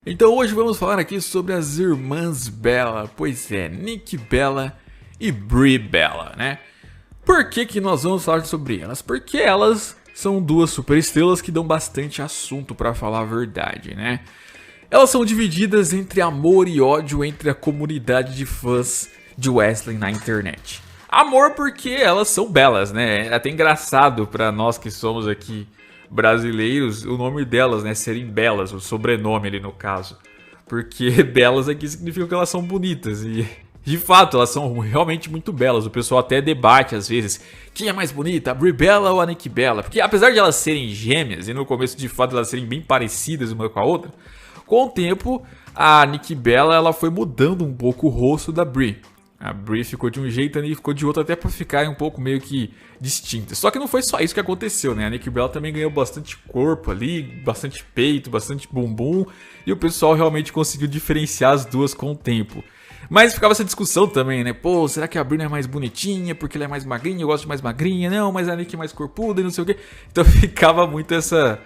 Então hoje vamos falar aqui sobre as irmãs Bella, pois é, Nikki Bella e Brie Bella, né? Por que nós vamos falar sobre elas? Porque elas são duas superestrelas que dão bastante assunto pra falar a verdade, né? Elas são divididas entre amor e ódio entre a comunidade de fãs de Wesley na internet. Amor porque elas são belas, né? É até engraçado pra nós que somos aqui brasileiros, o nome delas, né, serem belas, o sobrenome ali no caso. Porque belas aqui significa que elas são bonitas e de fato elas são realmente muito belas. O pessoal até debate às vezes quem é mais bonita, a Brie Bella ou a Nikki Bella, porque apesar de elas serem gêmeas e no começo de fato elas serem bem parecidas uma com a outra, com o tempo a Nikki Bella ela foi mudando um pouco o rosto da Brie. A Brie ficou de um jeito e ficou de outro até pra ficar um pouco meio que distinta. Só que não foi só isso que aconteceu, né? A Nikki Bella também ganhou bastante corpo ali, bastante peito, bastante bumbum. E o pessoal realmente conseguiu diferenciar as duas com o tempo. Mas ficava essa discussão também, né? Pô, será que a Brie não é mais bonitinha porque ela é mais magrinha? Eu gosto de mais magrinha. Não, mas a Nikki é mais corpuda e não sei o quê. Então ficava muito essa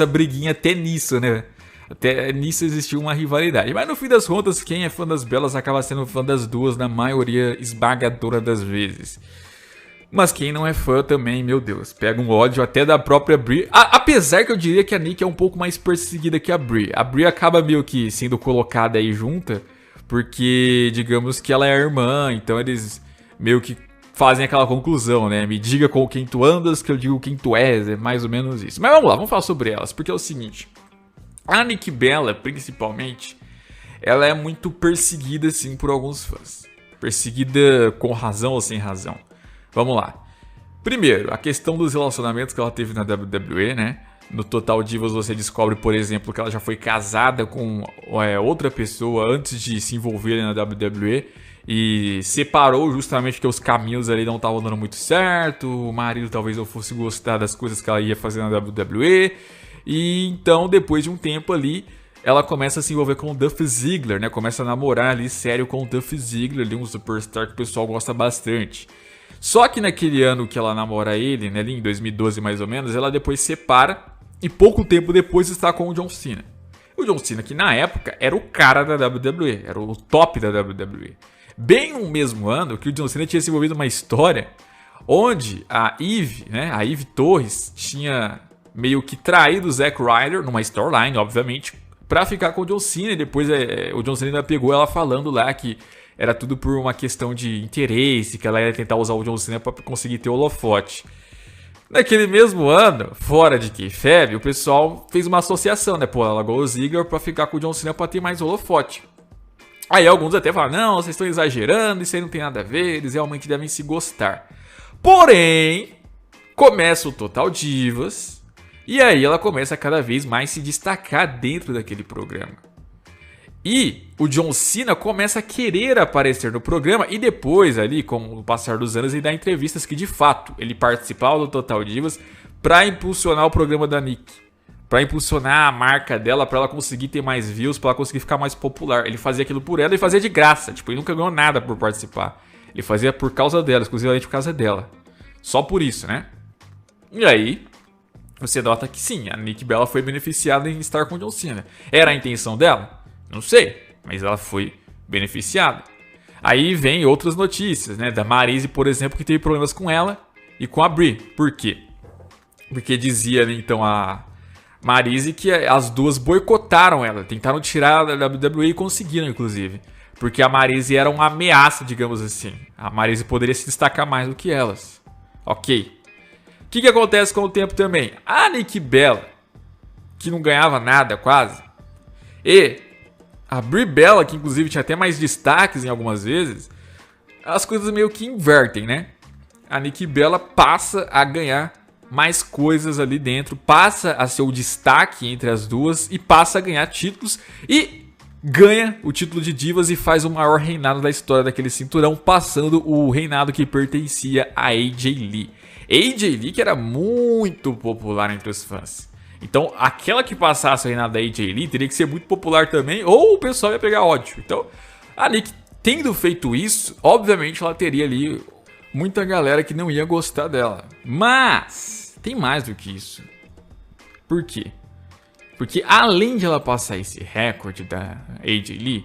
briguinha até nisso, né? Até nisso existiu uma rivalidade. Mas no fim das contas, quem é fã das belas acaba sendo fã das duas na maioria esmagadora das vezes. Mas quem não é fã também, meu Deus, pega um ódio até da própria Brie. Apesar que eu diria que a Nikki é um pouco mais perseguida que a Brie. A Brie acaba meio que sendo colocada aí junta, porque digamos que ela é a irmã, então eles meio que fazem aquela conclusão, né? Me diga com quem tu andas que eu digo quem tu és, é mais ou menos isso. Mas vamos lá, vamos falar sobre elas, porque é o seguinte... A Nikki Bella, principalmente, ela é muito perseguida, assim, por alguns fãs. Perseguida com razão ou sem razão. Vamos lá. Primeiro, a questão dos relacionamentos que ela teve na WWE, né? No Total Divas você descobre, por exemplo, que ela já foi casada com outra pessoa antes de se envolver na WWE. E separou justamente porque os caminhos ali não estavam dando muito certo. O marido talvez não fosse gostar das coisas que ela ia fazer na WWE. E então, depois de um tempo ali, ela começa a se envolver com o Dolph Ziggler, né? Começa a namorar ali sério com o Dolph Ziggler, ali um superstar que o pessoal gosta bastante. Só que naquele ano que ela namora ele, né, ali em 2012 mais ou menos, ela depois separa e pouco tempo depois está com o John Cena. O John Cena que na época era o cara da WWE, era o top da WWE. Bem no mesmo ano que o John Cena tinha se envolvido numa história onde a Eve, né, a Eve Torres, tinha... meio que traído o Zack Ryder, numa storyline, obviamente, pra ficar com o John Cena. E depois o John Cena ainda pegou ela falando lá que era tudo por uma questão de interesse, que ela ia tentar usar o John Cena pra conseguir ter o holofote. Naquele mesmo ano, fora de kayfabe, o pessoal fez uma associação, né? Pô, ela largou o Ziggler pra ficar com o John Cena pra ter mais holofote. Aí alguns até falam, não, vocês estão exagerando, isso aí não tem nada a ver, eles realmente devem se gostar. Porém, começa o Total Divas... E aí ela começa a cada vez mais se destacar dentro daquele programa. E o John Cena começa a querer aparecer no programa e depois ali, com o passar dos anos, ele dá entrevistas que de fato ele participava do Total Divas para impulsionar o programa da Nikki. Para impulsionar a marca dela, para ela conseguir ter mais views, para ela conseguir ficar mais popular. Ele fazia aquilo por ela e fazia de graça. Tipo, ele nunca ganhou nada por participar. Ele fazia por causa dela, exclusivamente por causa dela. Só por isso, né? E aí... você nota que sim, a Nikki Bella foi beneficiada em estar com o John Cena. Era a intenção dela? Não sei, mas ela foi beneficiada. Aí vem outras notícias, né? Da Maryse, por exemplo, que teve problemas com ela e com a Brie. Por quê? Porque dizia, então, a Maryse que as duas boicotaram ela. Tentaram tirar da WWE e conseguiram, inclusive. Porque a Maryse era uma ameaça, digamos assim. A Maryse poderia se destacar mais do que elas. Ok. O que acontece com o tempo também? A Nikki Bella, que não ganhava nada quase, e a Brie Bella, que inclusive tinha até mais destaques em algumas vezes, as coisas meio que invertem, né? A Nikki Bella passa a ganhar mais coisas ali dentro, passa a ser o destaque entre as duas e passa a ganhar títulos e ganha o título de divas e faz o maior reinado da história daquele cinturão, passando o reinado que pertencia a AJ Lee. AJ Lee que era muito popular entre os fãs. Então, aquela que passasse o reinado da AJ Lee teria que ser muito popular também, ou o pessoal ia pegar ódio. Então, a Nikki, tendo feito isso, obviamente ela teria ali muita galera que não ia gostar dela. Mas, tem mais do que isso. Por quê? Porque além de ela passar esse recorde da AJ Lee,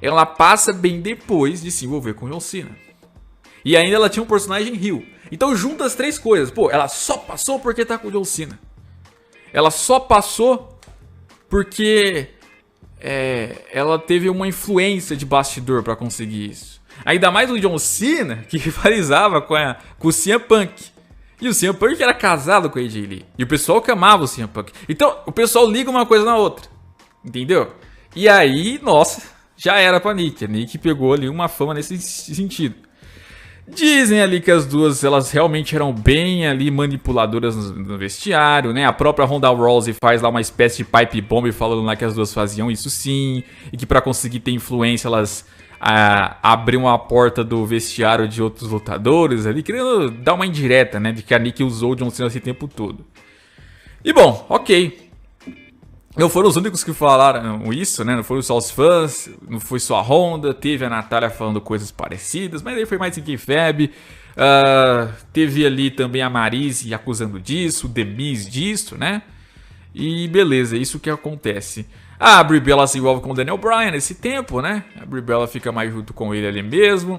ela passa bem depois de se envolver com John Cena. E ainda ela tinha um personagem heel. Então junta as três coisas. Pô, ela só passou porque tá com o John Cena. Ela só passou porque ela teve uma influência de bastidor pra conseguir isso. Ainda mais o John Cena, que rivalizava com o CM Punk. E o CM Punk era casado com a AJ Lee. E o pessoal que amava o CM Punk. Então, o pessoal liga uma coisa na outra. Entendeu? E aí, nossa, já era pra Nikki. A Nikki pegou ali uma fama nesse sentido. Dizem ali que as duas, elas realmente eram bem ali manipuladoras no vestiário, né? A própria Ronda Rousey faz lá uma espécie de pipe bomb falando lá que as duas faziam isso sim. E que pra conseguir ter influência, elas abriam a porta do vestiário de outros lutadores ali, querendo dar uma indireta, né? De que a Nikki usou o John Cena esse tempo todo. E bom, ok. Não foram os únicos que falaram isso, né? Não foram só os fãs, não foi só a Honda, teve a Natália falando coisas parecidas, mas aí foi mais em kayfabe. Teve ali também a Maryse acusando disso, o The Miz disso, né? E beleza, isso que acontece. A Brie Bella se envolve com o Daniel Bryan nesse tempo, né? A Brie Bella fica mais junto com ele ali mesmo.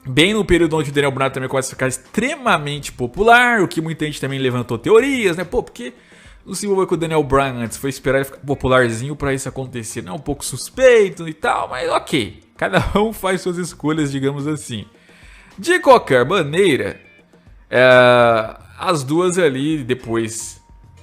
Bem no período onde o Daniel Bryan também começa a ficar extremamente popular, o que muita gente também levantou teorias, né? Pô, porque não se envolveu com o Daniel Bryan antes, foi esperar ele ficar popularzinho pra isso acontecer. Não é um pouco suspeito e tal, mas ok. Cada um faz suas escolhas, digamos assim. De qualquer maneira, as duas ali depois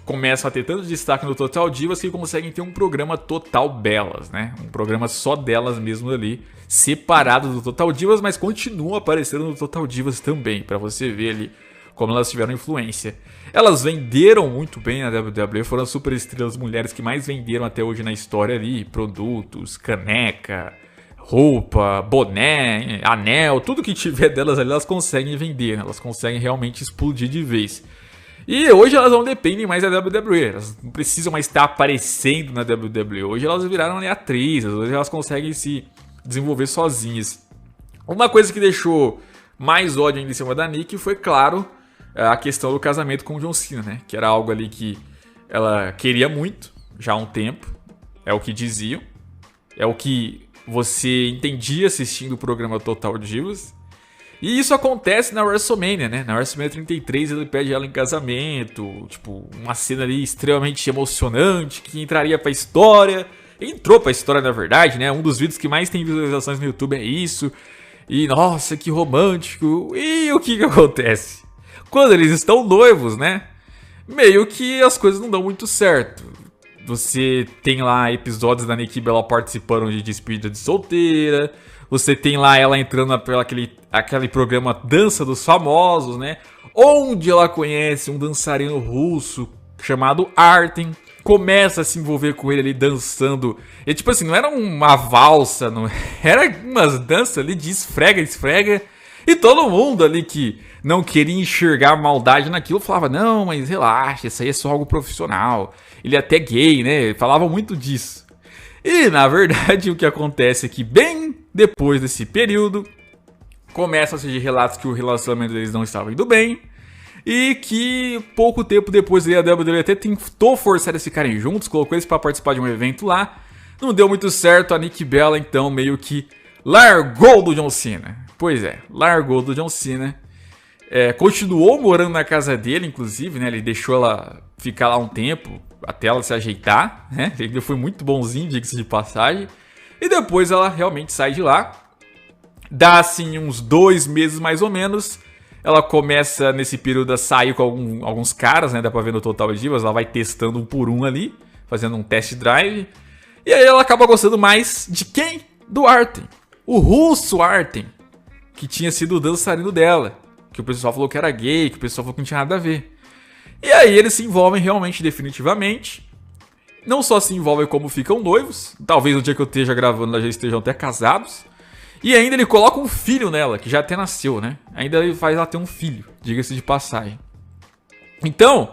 começam a ter tanto destaque no Total Divas que conseguem ter um programa Total Bellas, né? Um programa só delas mesmo ali, separado do Total Divas, mas continuam aparecendo no Total Divas também, pra você ver ali como elas tiveram influência. Elas venderam muito bem na WWE, foram as super estrelas mulheres que mais venderam até hoje na história ali, produtos, caneca, roupa, boné, anel, tudo que tiver delas ali elas conseguem vender, elas conseguem realmente explodir de vez. E hoje elas não dependem mais da WWE, elas não precisam mais estar aparecendo na WWE, hoje elas viraram ali atrizes, hoje elas conseguem se desenvolver sozinhas. Uma coisa que deixou mais ódio ainda em cima da Nikki foi, claro, a questão do casamento com o John Cena, né? Que era algo ali que ela queria muito, já há um tempo, é o que diziam, é o que você entendia assistindo o programa Total Divas. E isso acontece na WrestleMania, né? Na WrestleMania 33 ele pede ela em casamento, tipo, uma cena ali extremamente emocionante, que entraria pra história. Entrou pra história, na verdade, né? Um dos vídeos que mais tem visualizações no YouTube é isso. E, nossa, que romântico. E o que acontece? Quando eles estão noivos, né? Meio que as coisas não dão muito certo. Você tem lá episódios da Nikki Bella participando de despedida de solteira. Você tem lá ela entrando aquele programa Dança dos Famosos, né? Onde ela conhece um dançarino russo chamado Artem. Começa a se envolver com ele ali dançando. E tipo assim, não era uma valsa, não era umas danças ali de esfrega. E todo mundo ali que não queria enxergar maldade naquilo falava, não, mas relaxa, isso aí é só algo profissional. Ele é até gay, né? Falavam muito disso. E na verdade o que acontece é que bem depois desse período, começam a surgir relatos que o relacionamento deles não estava indo bem. E que pouco tempo depois a WWE até tentou forçar eles a ficarem juntos, colocou eles para participar de um evento lá. Não deu muito certo, a Nikki Bella então meio que largou do John Cena. Pois é, largou do John Cena. Continuou morando na casa dele, inclusive, né? Ele deixou ela ficar lá um tempo, até ela se ajeitar, né? Ele foi muito bonzinho, diga-se de passagem. E depois ela realmente sai de lá. Dá assim uns 2 meses mais ou menos. Ela começa nesse período a sair com alguns caras, né? Dá pra ver no Total Divas. Ela vai testando um por um ali, fazendo um test drive. E aí ela acaba gostando mais de quem? Do Artem. O russo Artem, que tinha sido o dançarino dela. Que o pessoal falou que era gay, que o pessoal falou que não tinha nada a ver. E aí eles se envolvem realmente, definitivamente. Não só se envolvem como ficam noivos. Talvez no dia que eu esteja gravando elas já estejam até casados. E ainda ele coloca um filho nela, que já até nasceu, né? Ainda ele faz ela ter um filho, diga-se de passagem. Então,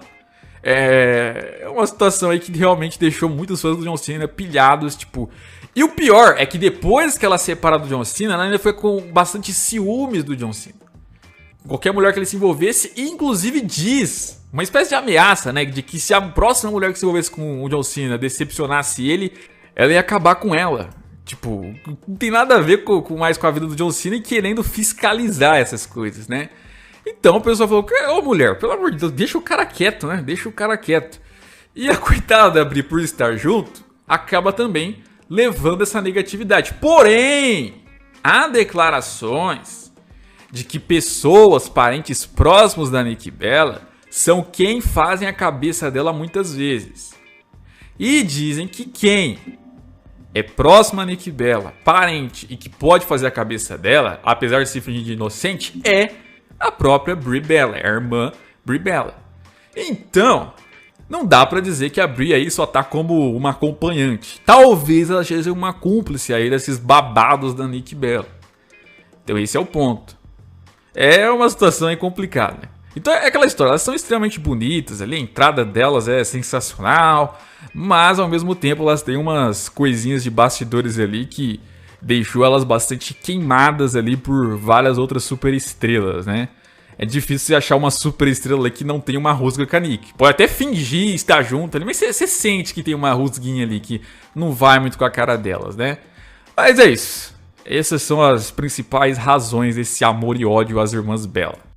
é uma situação aí que realmente deixou muitos fãs do John Cena pilhados, tipo... E o pior é que depois que ela separa do John Cena, ela ainda foi com bastante ciúmes do John Cena. qualquer mulher que ele se envolvesse, e inclusive diz, uma espécie de ameaça, né, de que se a próxima mulher que se envolvesse com o John Cena decepcionasse ele, ela ia acabar com ela. Tipo, não tem nada a ver mais com a vida do John Cena e querendo fiscalizar essas coisas, né? Então o pessoal falou, ô mulher, pelo amor de Deus, deixa o cara quieto, né? Deixa o cara quieto. E a coitada da Brie, por estar junto, acaba também levando essa negatividade. Porém, há declarações de que pessoas, parentes próximos da Nikki Bella, são quem fazem a cabeça dela muitas vezes. E dizem que quem é próximo a Nikki Bella, parente e que pode fazer a cabeça dela, apesar de se fingir de inocente, é a própria Brie Bella, a irmã Brie Bella. Então, não dá pra dizer que a Brie aí só tá como uma acompanhante. Talvez ela seja uma cúmplice aí desses babados da Nikki Bella. Então esse é o ponto. É uma situação aí complicada. Então é aquela história, elas são extremamente bonitas ali, a entrada delas é sensacional, mas ao mesmo tempo elas têm umas coisinhas de bastidores ali que deixou elas bastante queimadas ali por várias outras superestrelas, né? É difícil você achar uma superestrela ali que não tem uma rusga com a Nick. Pode até fingir estar junto ali, mas você sente que tem uma rusguinha ali que não vai muito com a cara delas, né? Mas é isso. Essas são as principais razões desse amor e ódio às irmãs Bella.